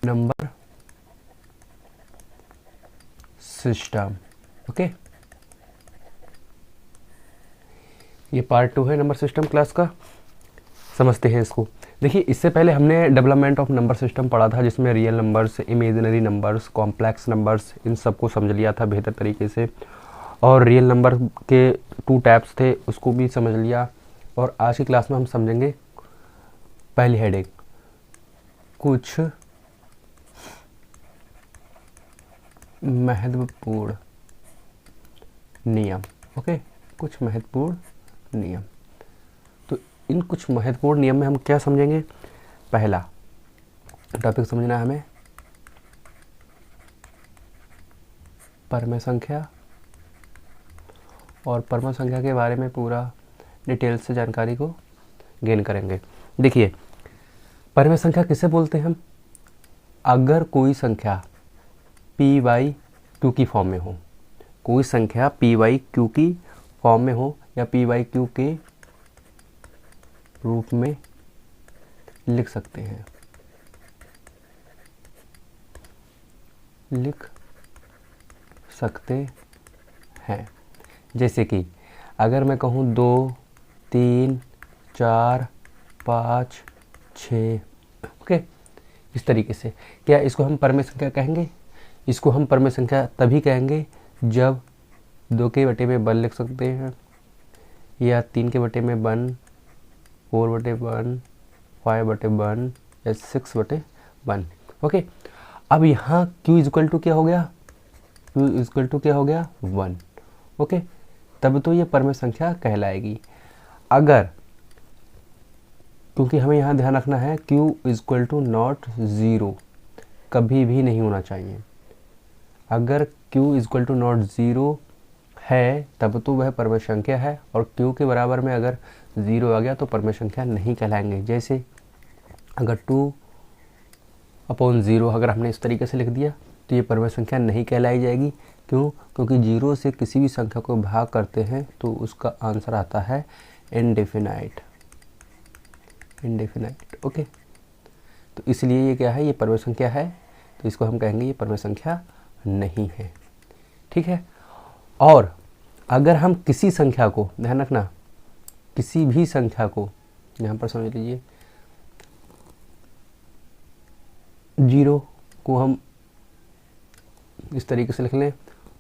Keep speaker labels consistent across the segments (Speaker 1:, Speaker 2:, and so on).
Speaker 1: Number system. Okay, ये part 2 है number system class का। समझते हैं इसको। देखिए, इससे पहले हमने डेवलपमेंट ऑफ नंबर सिस्टम पढ़ा था, जिसमें real numbers, imaginary numbers, complex numbers, इन सबको समझ लिया था बेहतर तरीके से। और रियल नंबर के 2 टाइप्स थे, उसको भी समझ लिया। और आज की क्लास में हम समझेंगे पहली हेडिंग, कुछ महत्वपूर्ण नियम। ओके, कुछ महत्वपूर्ण नियम। तो इन कुछ महत्वपूर्ण नियम में हम क्या समझेंगे? पहला टॉपिक समझना है हमें परम संख्या, और परम संख्या के बारे में पूरा डिटेल से जानकारी को गेन करेंगे। देखिए, परम संख्या किसे बोलते हैं हम? अगर कोई संख्या पी वाई क्यू की फॉर्म में हो, कोई संख्या पी वाई क्यू की फॉर्म में हो या पी वाई क्यू के रूप में लिख सकते हैं, लिख सकते हैं। जैसे कि अगर मैं कहूँ 2, 3, 4, 5, 6, ओके, इस तरीके से। क्या इसको हम परम संख्या कहेंगे? इसको हम परम संख्या तभी कहेंगे जब 2 के बटे में 1 लिख सकते हैं, या 3 के बटे में 1, 4 बटे 1, 5 बटे 1 या 6 बटे 1। ओके, अब यहाँ q इक्वल टू क्या हो गया? q इक्वल टू क्या हो गया? 1। ओके, तब तो ये परम संख्या कहलाएगी। अगर, क्योंकि हमें यहाँ ध्यान रखना है q इक्वल टू नॉट 0 कभी भी नहीं होना चाहिए। अगर q इक्वल टू नॉट 0 है तब तो वह परम संख्या है, और q के बराबर में अगर 0 आ गया तो परम संख्या नहीं कहलाएंगे। जैसे अगर 2/0 अगर हमने इस तरीके से लिख दिया तो ये परम संख्या नहीं कहलाई जाएगी। क्यों? क्योंकि 0 से किसी भी संख्या को भाग करते हैं तो उसका आंसर आता है इनडेफिनाइट। Indefinite, okay. तो इसलिए ये क्या है? ये परम संख्या है, तो इसको हम कहेंगे ये परम संख्या नहीं है। ठीक है। और अगर हम किसी संख्या को, ध्यान रखना, किसी भी संख्या को, यहाँ पर समझ लीजिए 0 को हम इस तरीके से लिख लें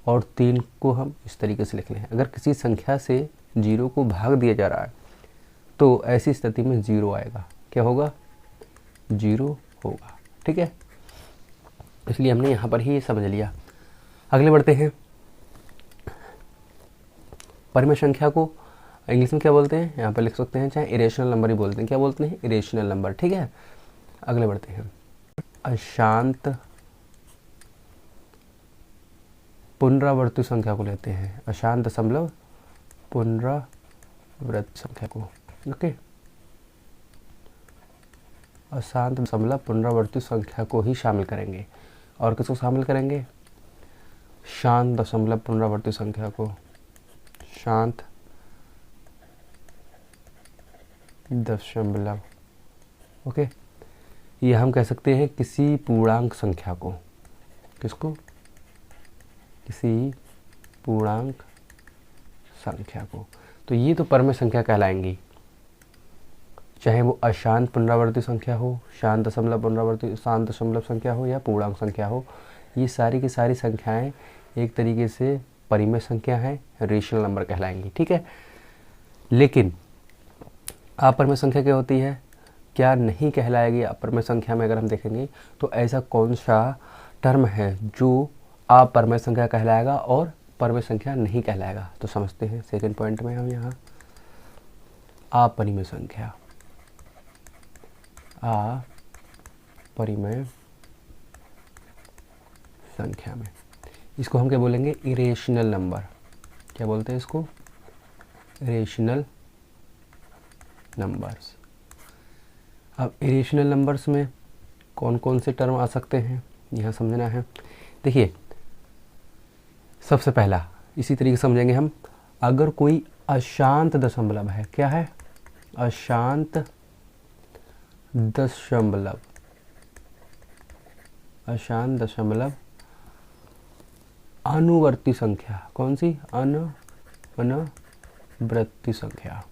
Speaker 1: और 3 को हम इस तरीके से लिख लें। अगर किसी संख्या से 0 को भाग दिया जा रहा है तो ऐसी स्थिति में 0 आएगा। क्या होगा? 0 होगा। ठीक है, इसलिए हमने यहाँ पर ही ये समझ लिया। अगले बढ़ते हैं। परम संख्या को इंग्लिश में क्या बोलते हैं? यहाँ पर लिख सकते हैं, चाहे इरेशनल नंबर ही बोलते हैं। क्या बोलते हैं? Irrational number. ठीक है, अगले बढ़ते हैं। अशांत पुनरावर्ती संख्या को लेते हैं, अशांत दशमलव पुनरावृत्त संख्या को। ओके, अशांत दशमलव पुनरावर्ती संख्या को ही शामिल करेंगे। और किसको शामिल करेंगे? शांत दशमलव पुनरावर्ती संख्या को। शांत दशमलव, ओके। ये हम कह सकते हैं किसी पूर्णांक संख्या को। किसको? किसी पूर्णांक संख्या को। तो ये तो परम संख्या कहलाएंगी, चाहे वो अशांत पुनरावर्ती संख्या हो, शांत दशमलव पुनरावर्ती, शांत दशमलव संख्या हो या पूर्णांक संख्या हो। ये सारी की सारी संख्याएं एक तरीके से परिमेय संख्या है, रेशनल नंबर कहलाएंगी। ठीक है, लेकिन अपरिमेय संख्या क्या होती है? क्या नहीं कहलाएगी अपरिमेय संख्या में? अगर हम देखेंगे तो ऐसा कौन सा टर्म है जो अपरिमेय संख्या कहलाएगा और परिमेय संख्या नहीं कहलाएगा? तो समझते हैं सेकंड पॉइंट में हम यहाँ अपरिमेय संख्या। अपरिमेय संख्या में इसको हम क्या बोलेंगे? Irrational number. क्या बोलते हैं इसको? Irrational numbers. अब इरेशनल नंबर्स में कौन कौन से टर्म आ सकते हैं यहाँ समझना है। देखिए, सबसे पहला इसी तरीके से समझेंगे हम, अगर कोई अशांत दशमलव है। क्या है? अशांत दशमलव। अशांत दशमलव अनुवर्ती संख्या। कौन सी? अनुवर्ती संख्या।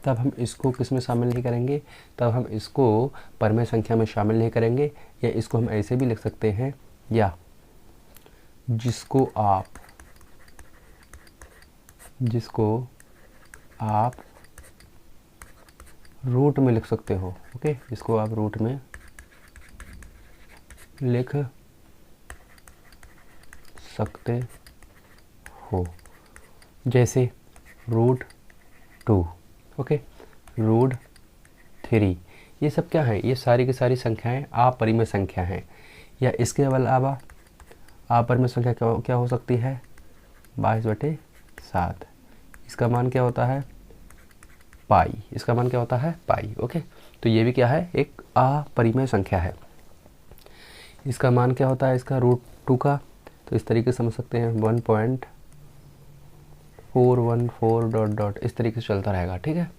Speaker 1: तब हम इसको किस में शामिल नहीं करेंगे? तब हम इसको परमेय संख्या में शामिल नहीं करेंगे, या इसको हम ऐसे भी लिख सकते हैं, या जिसको आप रूट में लिख सकते हो। ओके, इसको आप रूट में लिख सकते हो, जैसे √2, ओके, √3। ये सब क्या है? ये सारी की सारी संख्याएं अपरिमेय संख्या हैं। या इसके अलावा अपरिमेय संख्या क्या हो सकती है? 22/7। इसका मान क्या होता है? पाई। इसका मान क्या होता है? पाई। ओके, तो ये भी क्या है? एक अपरिमेय संख्या है। इसका मान क्या होता है? इसका √2 का, तो इस तरीके से समझ सकते हैं 1.414 ... इस तरीके से चलता रहेगा। ठीक है,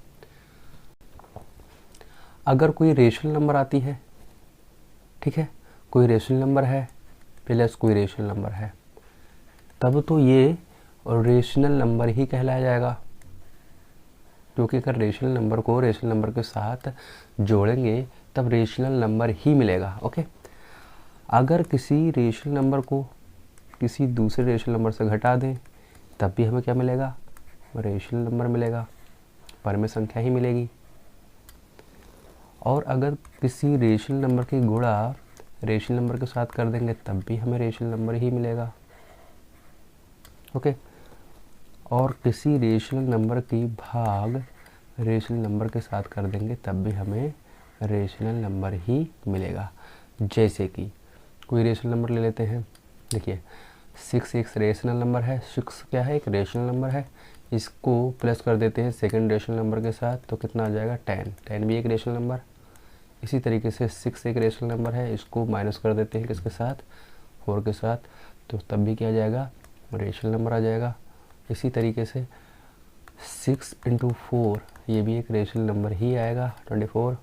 Speaker 1: अगर कोई रेशनल नंबर आती है, ठीक है, कोई रेशनल नंबर है प्लस कोई रेशनल नंबर है, तब तो ये रेशनल नंबर ही कहलाया जाएगा, क्योंकि अगर रेशनल नंबर को रेशनल नंबर के साथ जोड़ेंगे तब रेशनल नंबर ही मिलेगा। ओके, अगर किसी रेशनल नंबर को किसी दूसरे रेशनल नंबर से घटा दें तब भी हमें क्या मिलेगा? रेशनल नंबर मिलेगा, परमेय संख्या ही मिलेगी। और अगर किसी रेशनल नंबर की गुणा रेशनल नंबर के साथ कर देंगे तब भी हमें रेशनल नंबर ही मिलेगा। ओके, और किसी रेशनल नंबर की भाग रेशनल नंबर के साथ कर देंगे तब भी हमें रेशनल नंबर ही मिलेगा। जैसे कि कोई रेशनल नंबर ले लेते हैं, देखिए 6 एक रेशनल नंबर है। 6 क्या है? एक रेशनल नंबर है। इसको प्लस कर देते हैं सेकंड रेशनल नंबर के साथ, तो कितना आ जाएगा? 10। 10 भी एक रेशनल नंबर। इसी तरीके से 6 एक रेशनल नंबर है, इसको माइनस कर देते हैं किसके साथ? 4 के साथ, तो तब भी क्या आ जाएगा? रेशनल नंबर आ जाएगा। इसी तरीके से 6 × 4 ये भी एक रेशनल नंबर ही आएगा, 24।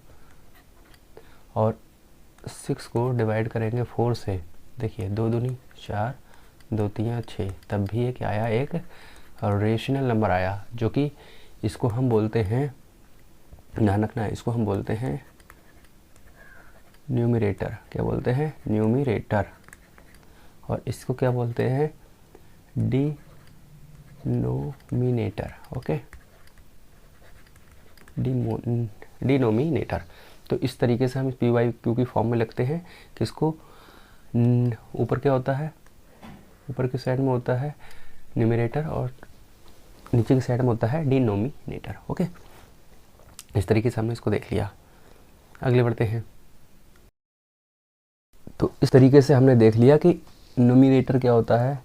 Speaker 1: और 6 को डिवाइड करेंगे 4 से, देखिए 2 दूनी 4, 2 3 6, तब भी ये क्या आया? एक रेशनल नंबर आया, जो कि इसको हम बोलते हैं, ध्यान रखना है, इसको हम बोलते हैं न्यूमरेटर। क्या बोलते हैं? न्यूमरेटर। और इसको क्या बोलते हैं? डिनोमिनेटर। Okay, denominator. तो इस तरीके से हम PY/Q की फॉर्म में लिखते हैं। किसको? ऊपर क्या होता है? ऊपर की साइड में होता है न्यूमरेटर और नीचे की साइड में होता है डिनोमिनेटर। ओके, इस तरीके से हमने इसको देख लिया। अगले बढ़ते हैं। तो इस तरीके से हमने देख लिया कि नोमिनेटर क्या होता है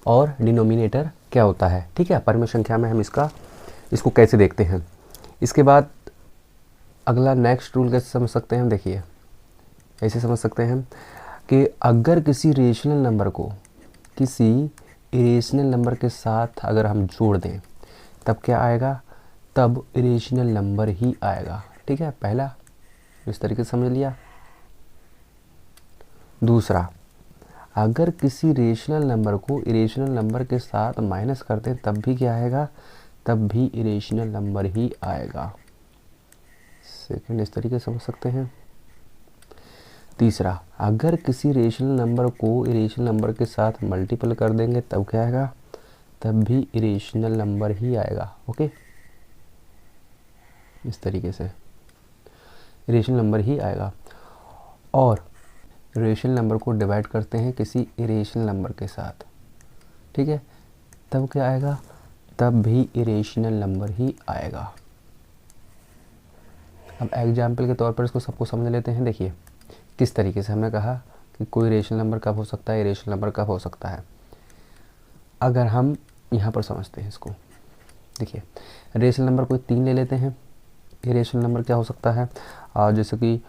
Speaker 1: और डिनोमिनेटर क्या होता है। ठीक है, परमेय संख्या में हम इसको कैसे देखते हैं। इसके बाद अगला नेक्स्ट रूल कैसे समझ सकते हैं हम? देखिए, ऐसे समझ सकते हैं कि अगर किसी रेशनल नंबर को किसी इरेशनल नंबर के साथ अगर हम जोड़ दें तब क्या आएगा? तब इरेशनल नंबर ही आएगा। ठीक है, पहला इस तरीके से समझ लिया। दूसरा, अगर किसी रेशनल नंबर को इरेशनल नंबर के साथ माइनस कर दें तब भी क्या आएगा? तब भी इरेशनल नंबर ही आएगा। सेकंड इस तरीके से समझ सकते हैं। तीसरा, अगर किसी रेशनल नंबर को इरेशनल नंबर के साथ मल्टीपल कर देंगे तब क्या आएगा? तब भी इरेशनल नंबर ही आएगा। ओके, इस तरीके से इरेशनल नंबर ही आएगा। और रेशनल नंबर को डिवाइड करते हैं किसी इरेशनल नंबर के साथ, ठीक है, तब क्या आएगा? तब भी इरेशनल नंबर ही आएगा। अब एग्जाम्पल के तौर पर इसको सबको समझ लेते हैं। देखिए किस तरीके से हमने कहा कि कोई रेशनल नंबर कब हो सकता है, इरेशनल नंबर कब हो सकता है। अगर हम यहाँ पर समझते हैं इसको, देखिए रेशनल नंबर कोई 3 ले लेते हैं। इरेशनल नंबर क्या हो सकता है? जैसे कि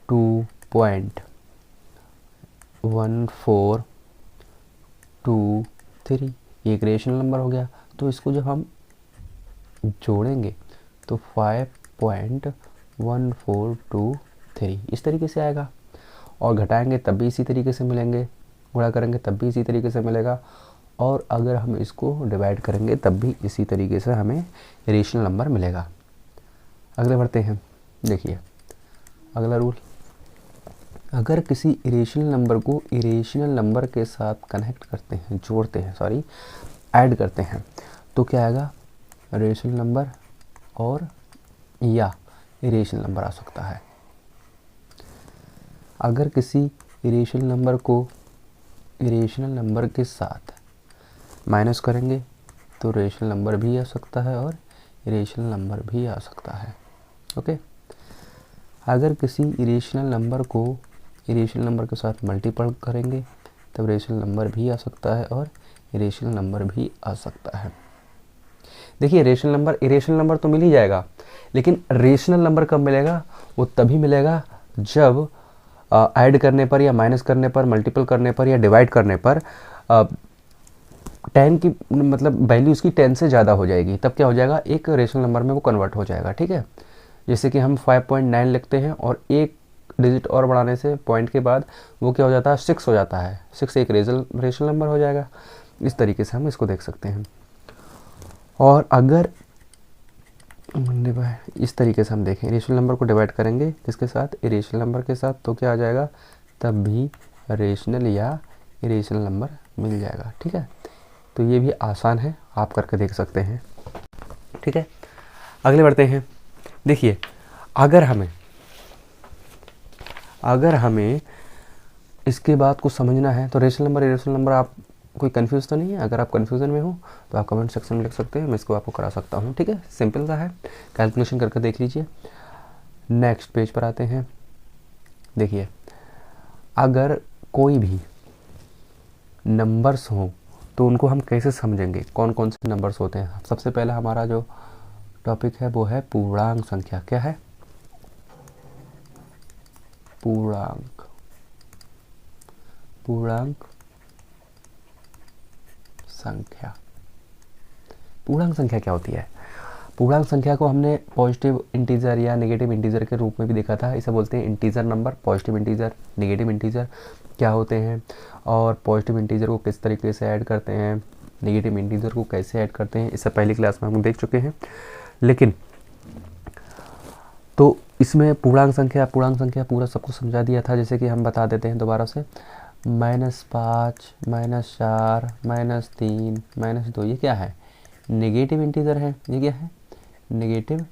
Speaker 1: 2.1423 एक रेशनल नंबर हो गया। तो इसको जब हम जोड़ेंगे तो 5.142 3 इस तरीके से आएगा। और घटाएंगे तब भी इसी तरीके से मिलेंगे, गुणा करेंगे तब भी इसी तरीके से मिलेगा, और अगर हम इसको डिवाइड करेंगे तब भी इसी तरीके से हमें इरेशनल नंबर मिलेगा। अगले बढ़ते हैं। देखिए अगला रूल, अगर किसी इरेशनल नंबर को इरेशनल नंबर के साथ कनेक्ट करते हैं, जोड़ते हैं, सॉरी ऐड करते हैं, तो क्या आएगा, रेशनल नंबर और या इरेशनल नंबर आ सकता है। अगर किसी इरेशनल नंबर को इरेशनल नंबर के साथ माइनस करेंगे तो रेशनल नंबर भी आ सकता है और इरेशनल नंबर भी आ सकता है। ओके, अगर किसी इरेशनल नंबर को इरेशनल नंबर के साथ मल्टीपल करेंगे तब रेशनल नंबर भी आ सकता है और इरेशनल नंबर भी आ सकता है। देखिए रेशनल नंबर इरेशनल नंबर तो मिल ही जाएगा, लेकिन रेशनल नंबर कब मिलेगा, वो तभी मिलेगा जब ऐड करने पर या माइनस करने पर, मल्टीपल करने पर या डिवाइड करने पर 10 की मतलब वैल्यू उसकी 10 से ज़्यादा हो जाएगी, तब क्या हो जाएगा, एक रेशनल नंबर में वो कन्वर्ट हो जाएगा। ठीक है, जैसे कि हम 5.9 लिखते हैं और एक डिजिट और बढ़ाने से पॉइंट के बाद वो क्या हो जाता है, 6 हो जाता है, 6 एक रेशनल नंबर हो जाएगा। इस तरीके से हम इसको देख सकते हैं। और अगर इस तरीके से हम देखें, रेशनल नंबर को डिवाइड करेंगे किसके साथ, इरेशनल नंबर के साथ, तो क्या आ जाएगा, तब भी रेशनल या इरेशनल नंबर मिल जाएगा। ठीक है, तो ये भी आसान है, आप करके देख सकते हैं। ठीक है, अगले बढ़ते हैं। देखिए अगर हमें इसके बाद कुछ समझना है तो रेशनल नंबर इरेशनल नंबर, आप कोई कंफ्यूज तो नहीं है? अगर आप कंफ्यूजन में हो तो आप कमेंट सेक्शन में लिख सकते हैं, मैं इसको आपको करा सकता हूँ। ठीक है, सिंपल सा है, कैलकुलेशन करके देख लीजिए। नेक्स्ट पेज पर आते हैं। देखिए अगर कोई भी नंबर्स हों तो उनको हम कैसे समझेंगे, कौन कौन से नंबर्स होते हैं। सबसे पहला हमारा जो टॉपिक है वो है पूर्णांक संख्या। क्या है, पूर्णांक संख्या। पूर्णांक संख्या क्या होती है? पूर्णांक संख्या को हमने पॉजिटिव इंटीजर या नेगेटिव इंटीजर के रूप में भी देखा था। इसे बोलते हैं integer number. Positive integer, negative integer क्या होते हैं, और पॉजिटिव इंटीजर को किस तरीके से ऐड करते हैं, नेगेटिव इंटीजर को कैसे ऐड करते हैं, इससे पहली क्लास में हम देख चुके हैं। लेकिन तो इसमें पूर्णांक संख्या पूरा सबको समझा दिया था। जैसे कि हम बता देते हैं दोबारा से, -5, -4, -3, -2 ये क्या है, नेगेटिव इंटीजर है। ये क्या है, नेगेटिव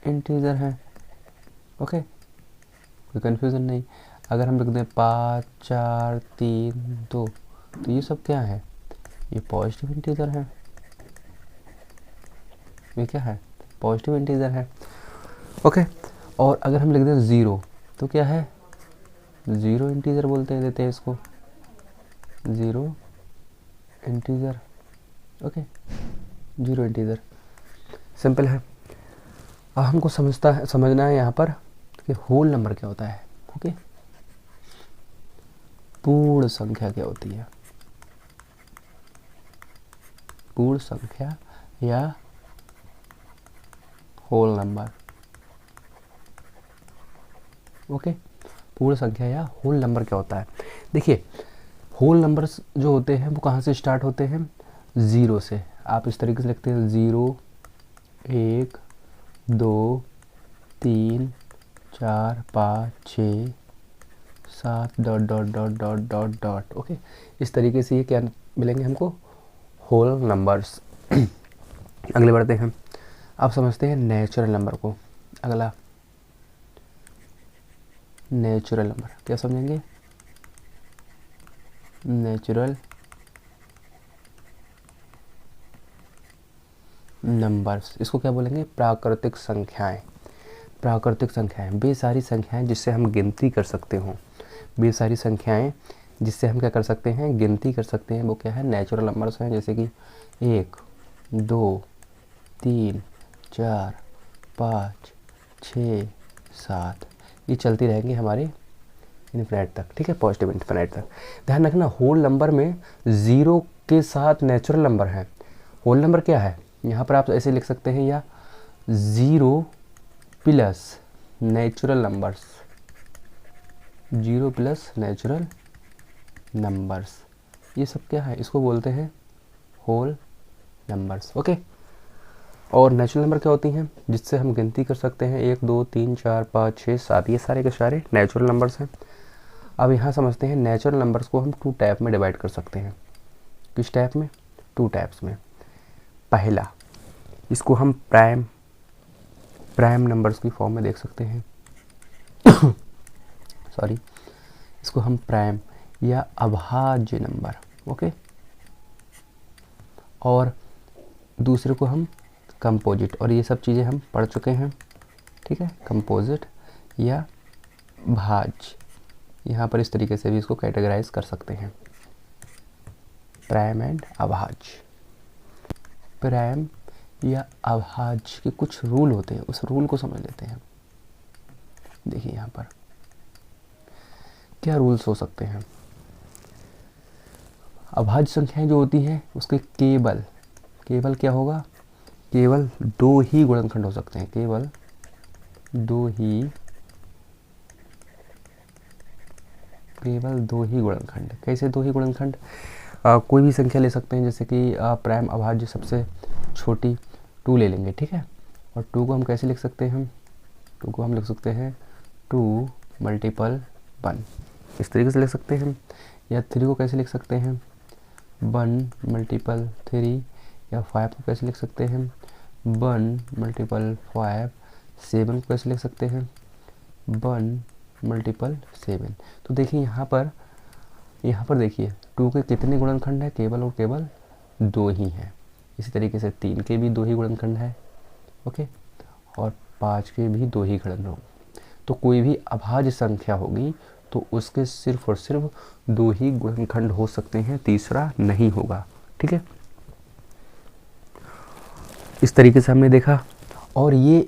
Speaker 1: इंटीजर है। ओके, कोई कन्फ्यूज़न नहीं। अगर हम लिख दें 5, 4, 3, 2, तो ये सब क्या है, ये पॉजिटिव इंटीजर है। ये क्या है, पॉजिटिव इंटीजर है। ओके, और अगर हम लिख दें 0 तो क्या है, ज़ीरो इंटीजर देते हैं इसको, zero integer. Okay, zero integer, simple है। अब हमको समझना है यहाँ पर कि होल नंबर क्या होता है। ओके, पूर्ण संख्या क्या होती है, पूर्ण संख्या या होल नंबर। ओके, पूर्ण संख्या या होल नंबर क्या होता है। देखिए होल नंबर्स जो होते हैं वो कहाँ से स्टार्ट होते हैं, 0 से। आप इस तरीके से लिखते हैं 0, 1, 2, 3, 4, 5, 6, 7 ... ओके, इस तरीके से ये क्या मिलेंगे हमको, होल नंबर्स। अगले बढ़ते हैं। अब समझते हैं नेचुरल नंबर को। अगला नेचुरल नंबर क्या समझेंगे, नेचुरल नंबर्स, इसको क्या बोलेंगे, प्राकृतिक संख्याएं। प्राकृतिक संख्याएं वे सारी संख्याएं जिससे हम गिनती कर सकते हों, वे सारी संख्याएं जिससे हम क्या कर सकते हैं, गिनती कर सकते हैं, वो क्या है, नेचुरल नंबर्स हैं। जैसे कि 1, 2, 3, 4, 5, 6, 7, ये चलती रहेंगी हमारे इन्फिनिट तक। ठीक है, पॉजिटिव इन्फिनिट तक। ध्यान रखना, होल नंबर में 0 के साथ नेचुरल नंबर है। होल नंबर क्या है, यहाँ पर आप ऐसे लिख सकते हैं, या 0 plus natural numbers. 0 plus natural numbers, ये सब क्या है, इसको बोलते हैं होल नंबर्स। ओके, और नेचुरल नंबर क्या होती हैं, जिससे हम गिनती कर सकते हैं 1 2 3 4 5 6 7, ये सारे के सारे नेचुरल नंबर्स हैं। अब यहाँ समझते हैं नेचुरल नंबर्स को हम 2 टाइप में डिवाइड कर सकते हैं। किस टाइप में, 2 टाइप्स में। पहला, इसको हम प्राइम नंबर्स की फॉर्म में देख सकते हैं सॉरी, इसको हम प्राइम या अभाज्य नंबर, ओके। और दूसरे को हम कंपोजिट, और ये सब चीज़ें हम पढ़ चुके हैं, ठीक है। कंपोजिट या भाज्य, यहाँ पर इस तरीके से भी इसको कैटेगराइज कर सकते हैं, प्राइम एंड अभाज्य। प्राइम या अभाज्य के कुछ रूल होते हैं, उस रूल को समझ लेते हैं। देखिए यहाँ पर क्या रूल्स हो सकते हैं। अभाज्य संख्याएं जो होती हैं उसके केवल क्या होगा, केवल 2 ही गुणनखंड हो सकते हैं, केवल 2 ही गुणनखंड। कैसे 2 ही गुणनखंड, कोई भी संख्या ले सकते हैं, जैसे कि प्राइम अभाज्य सबसे छोटी 2 ले लेंगे, ठीक है। और 2 को हम कैसे लिख सकते हैं, 2 को हम लिख सकते हैं 2 मल्टीपल 1, इस तरीके से लिख सकते हैं। या 3 को कैसे लिख सकते हैं, 1 मल्टीपल 3। या 5 को कैसे लिख सकते हैं, 1 मल्टीपल 5। 7 को कैसे लिख सकते हैं, 1 मल्टीपल 7। तो देखिए यहाँ पर देखिए 2 के कितने गुणनखंड है, केवल और केवल 2 ही हैं। इसी तरीके से 3 के भी 2 ही गुणनखंड है, ओके। और 5 के भी 2 ही गुणनखंड। तो कोई भी अभाज्य संख्या होगी तो उसके सिर्फ और सिर्फ 2 ही गुणनखंड हो सकते हैं, तीसरा नहीं होगा, ठीक है। इस तरीके से हमने देखा। और ये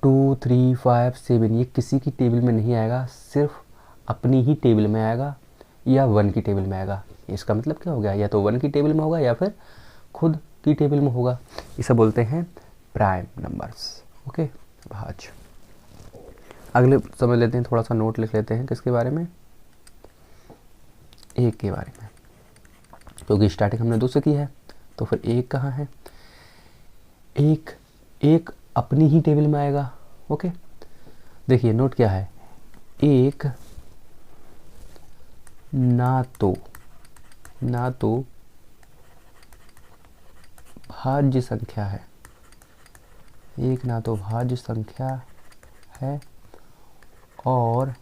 Speaker 1: 2 3 5 7 ये किसी की टेबल में नहीं आएगा, सिर्फ अपनी ही टेबल में आएगा या 1 की टेबल में आएगा। इसका मतलब क्या हो गया, या तो 1 की टेबल में होगा या फिर खुद की टेबल में होगा। इसे बोलते हैं प्राइम नंबर्स, ओके, भाज्य। अगले समझ लेते हैं, थोड़ा सा नोट लिख लेते हैं किसके बारे में, 1 के बारे में, क्योंकि स्टार्टिंग हमने 2 से की है। तो फिर 1 कहाँ है, एक अपनी ही टेबल में आएगा, ओके। देखिए नोट क्या है, 1 ना तो भाज्य संख्या है, 1 ना तो भाज्य संख्या है और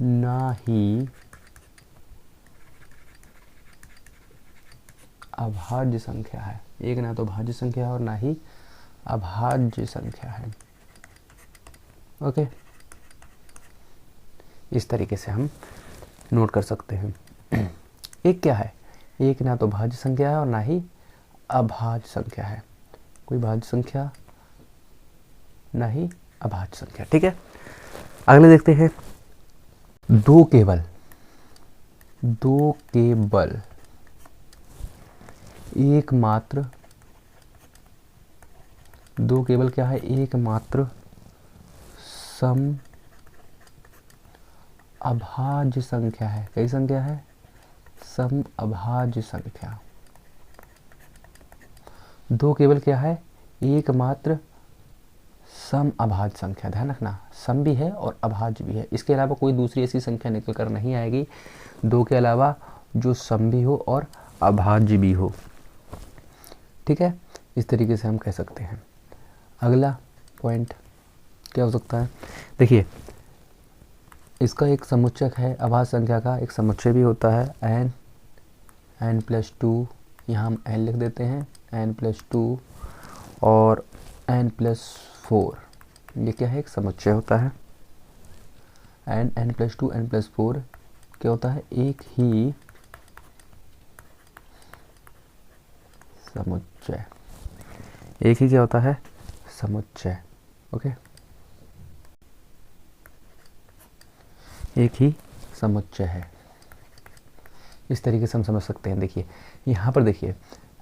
Speaker 1: ना ही अभाज्य संख्या है। 1 ना तो भाज्य संख्या है और ना ही अभाज्य संख्या है, ओके। इस तरीके से हम नोट कर सकते हैं। 1 क्या है, 1 ना तो भाज्य संख्या है और ना ही अभाज्य संख्या है, कोई भाज्य संख्या ना ही अभाज्य संख्या, ठीक है। अगले देखते हैं 2 केवल एकमात्र, 2 केवल क्या है, एकमात्र सम अभाज्य संख्या है। कई संख्या है, सम अभाज्य संख्या। 2 केवल क्या है, एकमात्र सम अभाज्य संख्या। ध्यान रखना, सम भी है और अभाज्य भी है, इसके अलावा कोई दूसरी ऐसी संख्या निकल कर नहीं आएगी 2 के अलावा जो सम भी हो और अभाज्य भी हो, ठीक है। इस तरीके से हम कह सकते हैं। अगला पॉइंट क्या हो सकता है, देखिए इसका एक समुच्चक है, अभाज्य संख्या का एक समुच्चय भी होता है, n+2, यहाँ हम n लिख देते हैं, n+2 और n+4, ये क्या है, एक समुच्चय होता है। n+2 n+4 क्या होता है, एक ही समुच्चय, एक ही क्या होता है, समुच्चय, ओके, एक ही समुच्चय है। इस तरीके से हम समझ सकते हैं। देखिए यहाँ पर देखिए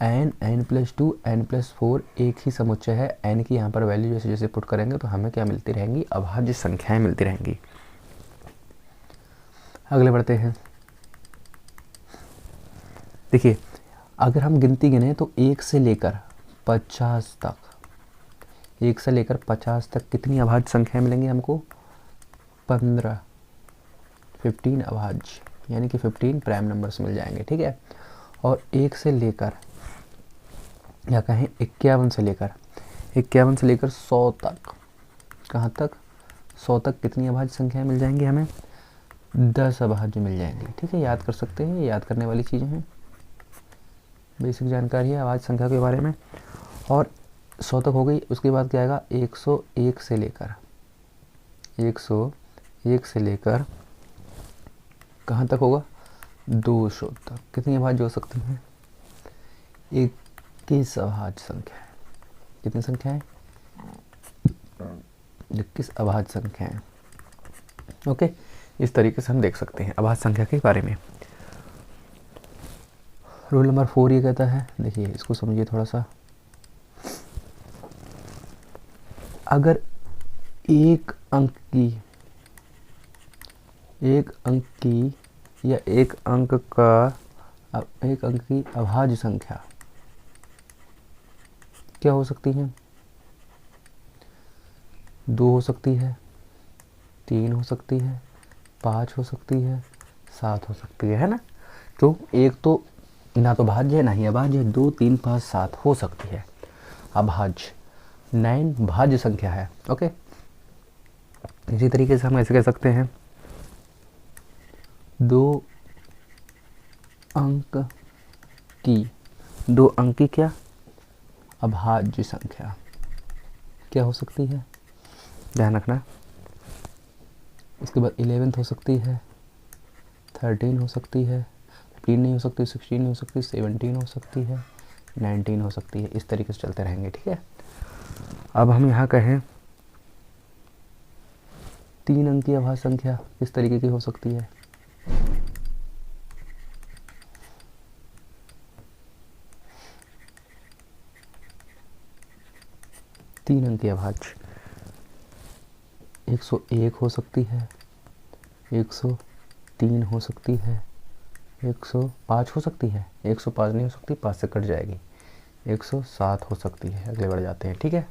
Speaker 1: n+2 n+4 एक ही समुच्चय है। n की यहाँ पर वैल्यू जैसे जैसे पुट करेंगे तो हमें क्या मिलती रहेंगी, अभाज्य संख्याएं मिलती रहेंगी। अगले बढ़ते हैं। देखिए, अगर हम गिनती गिने तो 1 से लेकर 50 तक, 1 से लेकर 50 तक कितनी अभाज्य संख्याएं मिलेंगी हमको? 15 अभाज्य, यानी कि 15 प्राइम नंबर्स मिल जाएंगे। ठीक है। और 1 से लेकर या कहें 51 से लेकर 100 तक, कहाँ तक? 100 तक कितनी अभाज्य संख्याएं मिल जाएंगी हमें? 10 अभाज्य मिल जाएंगी। ठीक है, याद कर सकते हैं, याद करने वाली चीज़ें हैं, बेसिक जानकारी है अभाज्य संख्या के बारे में। और 100 तक हो गई, उसके बाद क्या आएगा? 101 से लेकर कहाँ तक होगा? 200 तक कितनी अभाज्य हो सकती हैं? 21 अभाज्य संख्या है। कितनी संख्या है? 21 अभाज्य संख्या है। ओके, इस तरीके से हम देख सकते हैं अभाज्य संख्या के बारे में। रूल नंबर 4 ये कहता है, देखिए इसको समझिए थोड़ा सा। अगर एक अंक की या एक अंक की अभाज्य संख्या क्या हो सकती है? 2 हो सकती है, 3 हो सकती है, 5 हो सकती है, 7 हो सकती है ना? तो एक तो ना तो भाज्य है ना ही अभाज्य, 2, 3, 5, 7 हो सकती है अभाज्य। 9 भाज्य संख्या है। ओके, इसी तरीके से हम ऐसे कह सकते हैं 2 अंक की क्या? अभाज्य संख्या क्या हो सकती है? ध्यान रखना। उसके बाद 11 हो सकती है, 13 हो सकती है, 15 नहीं हो सकती, 16 नहीं हो सकती, 17 हो सकती है, 19 हो सकती है। इस तरीके से चलते रहेंगे। ठीक है। अब हम यहाँ कहें 3 अंक की अभाज्य संख्या किस तरीके की हो सकती है? तीन अंक की अभाज्य 101 हो सकती है, 103 हो सकती है, 105 हो सकती है, 105 नहीं हो सकती, 5 से कट जाएगी, 107 हो सकती है। अगले बढ़ जाते हैं। ठीक है।